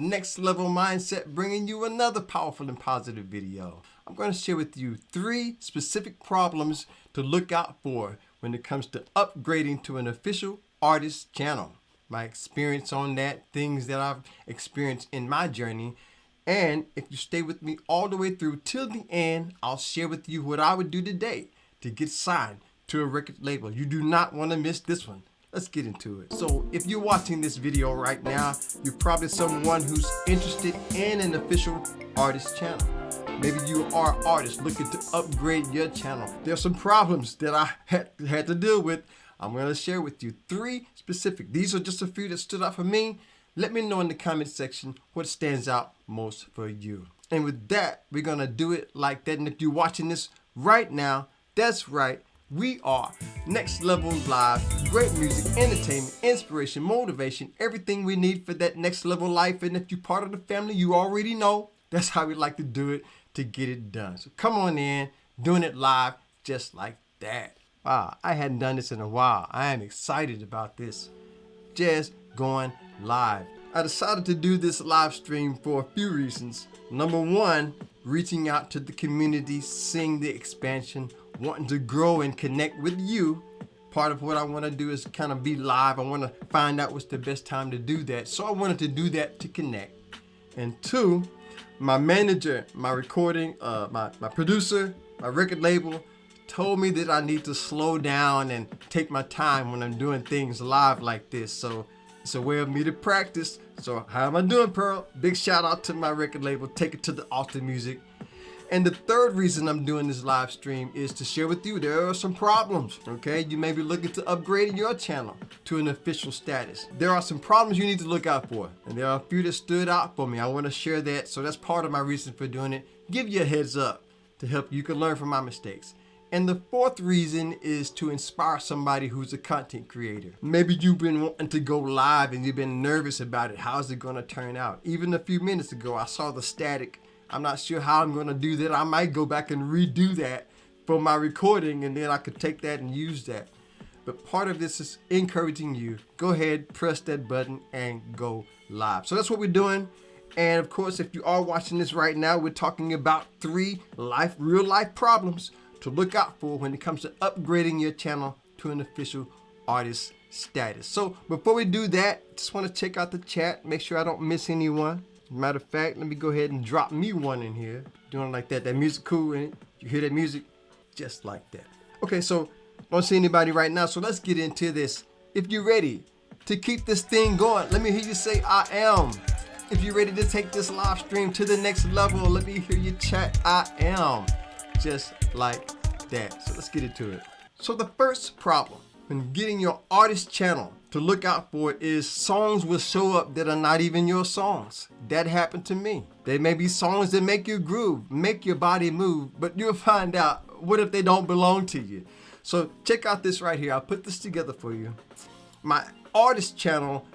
Next Level Mindset, bringing you another powerful and positive video. I'm going to share with you 3 specific problems to look out for when it comes to upgrading to an official artist channel. My experience on that, things that I've experienced in my journey. And if you stay with me all the way through till the end, I'll share with you what I would do today to get signed to a record label. You do not want to miss this one. Let's get into it. So if you're watching this video right now, you're probably someone who's interested in an official artist channel. Maybe you are an artist looking to upgrade your channel. There's some problems that I had to deal with. I'm going to share with you 3 specific. These are just a few that stood out for me. Let me know in the comment section what stands out most for you. And with that, we're going to do it like that. And if you're watching this right now, that's right. We are Next Level Live. Great music, entertainment, inspiration, motivation, everything we need for that next level life. And if you're part of the family, you already know that's how we like to do it to get it done. So come on in, doing it live just like that. Wow, I hadn't done this in a while. I am excited about this. Just going live. I decided to do this live stream for a few reasons. Number 1, reaching out to the community, seeing the expansion, wanting to grow and connect with you. Part of what I want to do is kind of be live. I want to find out what's the best time to do that. So I wanted to do that to connect. And 2, my manager, my recording, my producer, my record label told me that I need to slow down and take my time when I'm doing things live like this. So it's a way of me to practice. So how am I doing, Pearl? Big shout out to my record label, Take It to the Altar Music. And the 3rd reason I'm doing this live stream is to share with you there are some problems, okay? You may be looking to upgrade your channel to an official status. There are some problems you need to look out for, and there are a few that stood out for me. I want to share that, so that's part of my reason for doing it. Give you a heads up to help you can learn from my mistakes. And the 4th reason is to inspire somebody who's a content creator. Maybe you've been wanting to go live and you've been nervous about it. How's it going to turn out? Even a few minutes ago, I saw the static. I'm not sure how I'm going to do that. I might go back and redo that for my recording, and then I could take that and use that. But part of this is encouraging you. Go ahead, press that button and go live. So that's what we're doing. And of course, if you are watching this right now, we're talking about 3 real life problems to look out for when it comes to upgrading your channel to an official artist status. So before we do that, just want to check out the chat, make sure I don't miss anyone. Matter of fact, let me go ahead and drop me one in here. Doing it like that. That music cool, ain't it? You hear that music? Just like that. Okay, so I don't see anybody right now, so let's get into this. If you're ready to keep this thing going, let me hear you say, I am. If you're ready to take this live stream to the next level, let me hear you chat, I am. Just like that. So let's get into it. So the first problem when getting your artist channel to look out for is songs will show up that are not even your songs. That happened to me. They may be songs that make you groove, make your body move, but you'll find out what if they don't belong to you. So check out this right here. I'll put this together for you. My artist channel,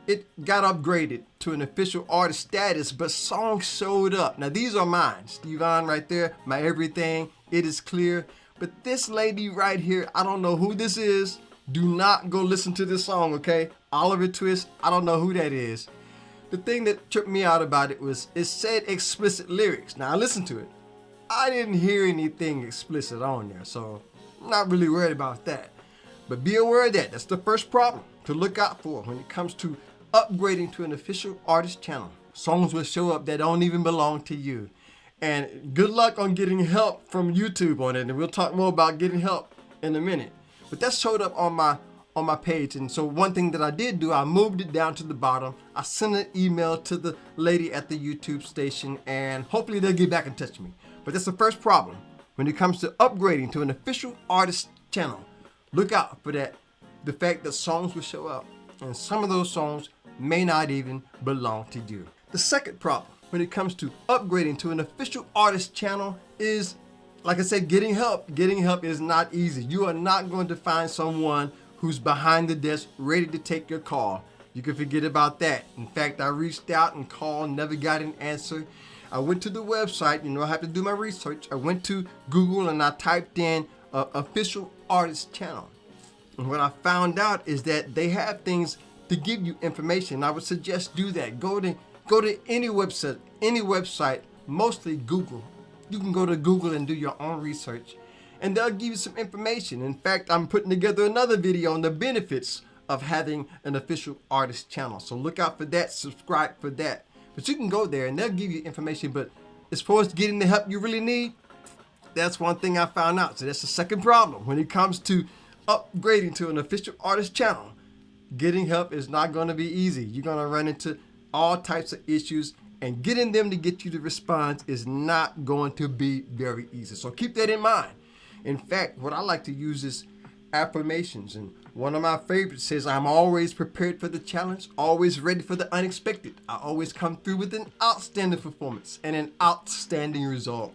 it got upgraded to an official artist status, but songs showed up. Now these are mine. Stevon right there, my everything. It is clear. But this lady right here, I don't know who this is. Do not go listen to this song, okay? Oliver Twist, I don't know who that is. The thing that tripped me out about it was it said explicit lyrics. Now I listened to it. I didn't hear anything explicit on there, so I'm not really worried about that. But be aware of that. That's the first problem to look out for when it comes to upgrading to an official artist channel. Songs will show up that don't even belong to you. And good luck on getting help from YouTube on it. And we'll talk more about getting help in a minute. But that showed up on my page. And so one thing that I did do, I moved it down to the bottom. I sent an email to the lady at the YouTube station, and hopefully they'll get back in touch with me. But that's the first problem when it comes to upgrading to an official artist channel. Look out for that. The fact that songs will show up, and some of those songs may not even belong to you. The second problem when it comes to upgrading to an official artist channel is, like I said, getting help. Getting help is not easy. You are not going to find someone who's behind the desk ready to take your call. You can forget about that. In fact, I reached out and called, never got an answer. I went to the website, I have to do my research. I went to Google and I typed in official artist channel. And what I found out is that they have things to give you information. I would suggest do that. Go to Go to any website, mostly Google. You can go to Google and do your own research, and they'll give you some information. In fact, I'm putting together another video on the benefits of having an official artist channel. So look out for that, subscribe for that. But you can go there and they'll give you information. But as far as getting the help you really need, that's one thing I found out. So that's the second problem when it comes to upgrading to an official artist channel. Getting help is not going to be easy. You're going to run into all types of issues, and getting them to get you the response is not going to be very easy. So keep that in mind. In fact, what I like to use is affirmations, and one of my favorites says, I'm always prepared for the challenge, always ready for the unexpected. I always come through with an outstanding performance and an outstanding result.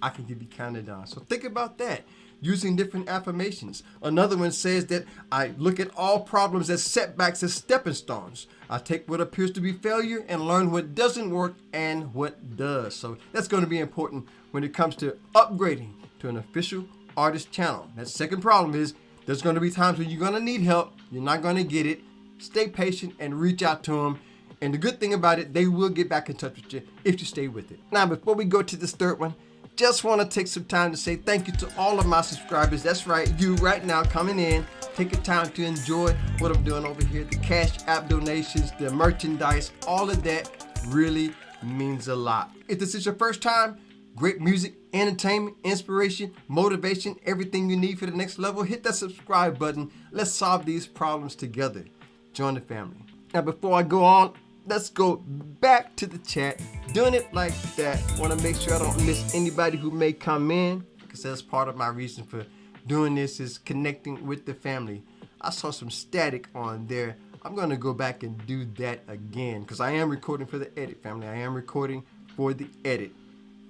I can give you counted on. So think about that, using different affirmations. Another one says that I look at all problems as setbacks, as stepping stones. I take what appears to be failure and learn what doesn't work and what does. So that's going to be important when it comes to upgrading to an official artist channel. That second problem is there's going to be times when you're going to need help. You're not going to get it. Stay patient and reach out to them. And the good thing about it, they will get back in touch with you if you stay with it. Now, before we go to this third one, just want to take some time to say thank you to all of my subscribers. That's right, you right now coming in, taking time to enjoy what I'm doing over here. The Cash App donations, the merchandise, all of that really means a lot. If this is your first time, great music, entertainment, inspiration, motivation, everything you need for the next level, hit that subscribe button. Let's solve these problems together. Join the family. Now, before I go on, let's go back to the chat. Doing it like that. Want to make sure I don't miss anybody who may come in, because that's part of my reason for doing this, is connecting with the family. I saw some static on there. I'm going to go back and do that again, because I am recording for the edit, family. I am recording for the edit.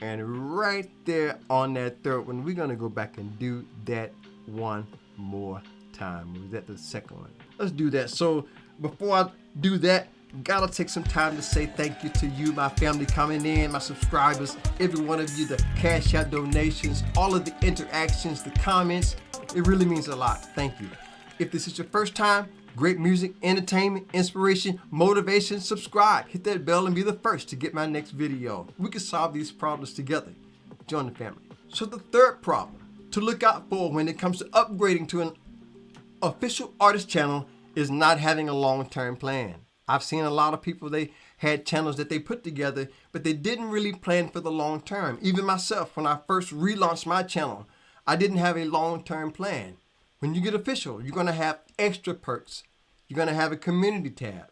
And right there on that third one, we're going to go back and do that one more time. Was that the second one? Let's do that. So before I do that, gotta take some time to say thank you to you, my family coming in, my subscribers, every one of you, the Cash App donations, all of the interactions, the comments. It really means a lot. Thank you. If this is your first time, great music, entertainment, inspiration, motivation, subscribe. Hit that bell and be the first to get my next video. We can solve these problems together. Join the family. So the third problem to look out for when it comes to upgrading to an official artist channel is not having a long-term plan. I've seen a lot of people, they had channels that they put together, but they didn't really plan for the long term. Even myself, when I first relaunched my channel, I didn't have a long-term plan. When you get official, you're going to have extra perks. You're going to have a community tab.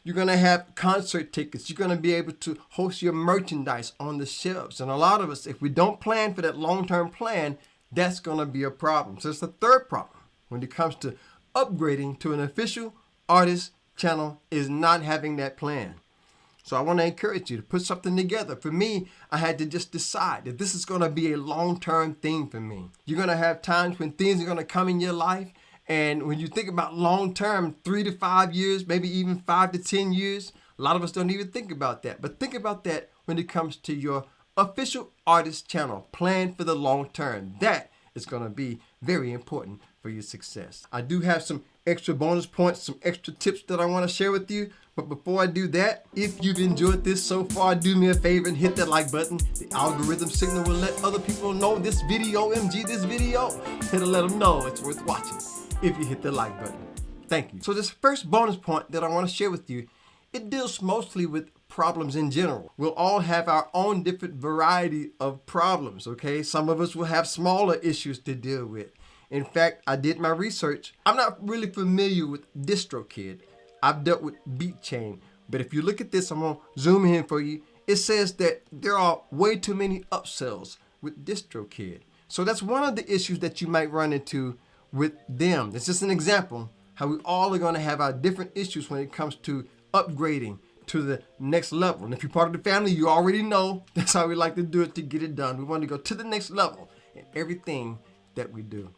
You're going to have concert tickets. You're going to be able to host your merchandise on the shelves. And a lot of us, if we don't plan for that long-term plan, that's going to be a problem. So it's the third problem when it comes to upgrading to an official artist channel, is not having that plan. So I want to encourage you to put something together. For me, I had to just decide that this is going to be a long-term thing for me. You're going to have times when things are going to come in your life, and when you think about long-term, 3 to 5 years, maybe even 5 to 10 years, a lot of us don't even think about that. But think about that when it comes to your official artist channel. Plan for the long term. That is going to be very important for your success. I do have some extra bonus points, some extra tips that I want to share with you. But before I do that, if you've enjoyed this so far, do me a favor and hit that like button. The algorithm signal will let other people know this video, this video. It'll let them know it's worth watching if you hit the like button. Thank you. So this first bonus point that I want to share with you, it deals mostly with problems in general. We'll all have our own different variety of problems, okay? Some of us will have smaller issues to deal with. In fact, I did my research. I'm not really familiar with DistroKid. I've dealt with BeatChain. But if you look at this, I'm going to zoom in for you. It says that there are way too many upsells with DistroKid. So that's one of the issues that you might run into with them. It's just an example how we all are going to have our different issues when it comes to upgrading to the next level. And if you're part of the family, you already know that's how we like to do it to get it done. We want to go to the next level in everything that we do.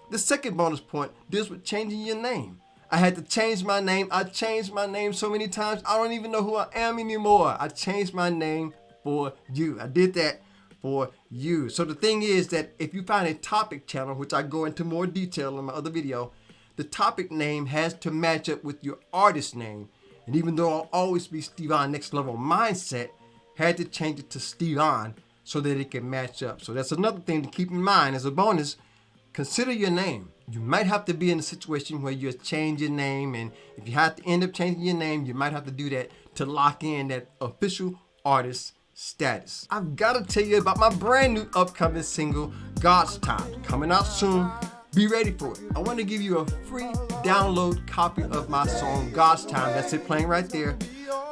The second bonus point deals with changing your name. I had to change my name. I changed my name so many times, I don't even know who I am anymore. I changed my name for you. I did that for you. So the thing is that if you find a topic channel, which I go into more detail in my other video, the topic name has to match up with your artist name. And even though I'll always be Stevon NextLevel Mindset, had to change it to Stevon so that it can match up. So that's another thing to keep in mind. As a bonus, consider your name. You might have to be in a situation where you change your name, and if you have to end up changing your name, you might have to do that to lock in that official artist status. I've got to tell you about my brand new upcoming single, God's Time, coming out soon. Be ready for it. I want to give you a free download copy of my song, God's Time. That's it, playing right there.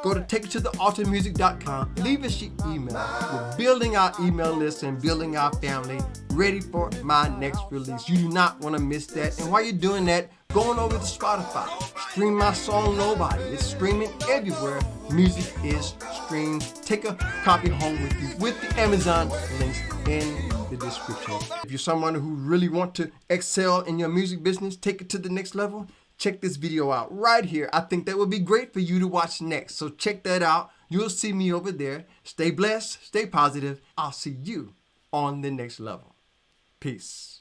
Go to takeittothealtarmusic.com. Leave us your email. We're building our email list and building our family, ready for my next release. You do not want to miss that. And while you're doing that, going over to Spotify, stream my song, Nobody. It's streaming everywhere. Music is streamed. Take a copy home with you with the Amazon links in the description. If you're someone who really want to excel in your music business, take it to the next level, check this video out right here. I think that would be great for you to watch next. So check that out. You'll see me over there. Stay blessed, stay positive. I'll see you on the next level. Peace.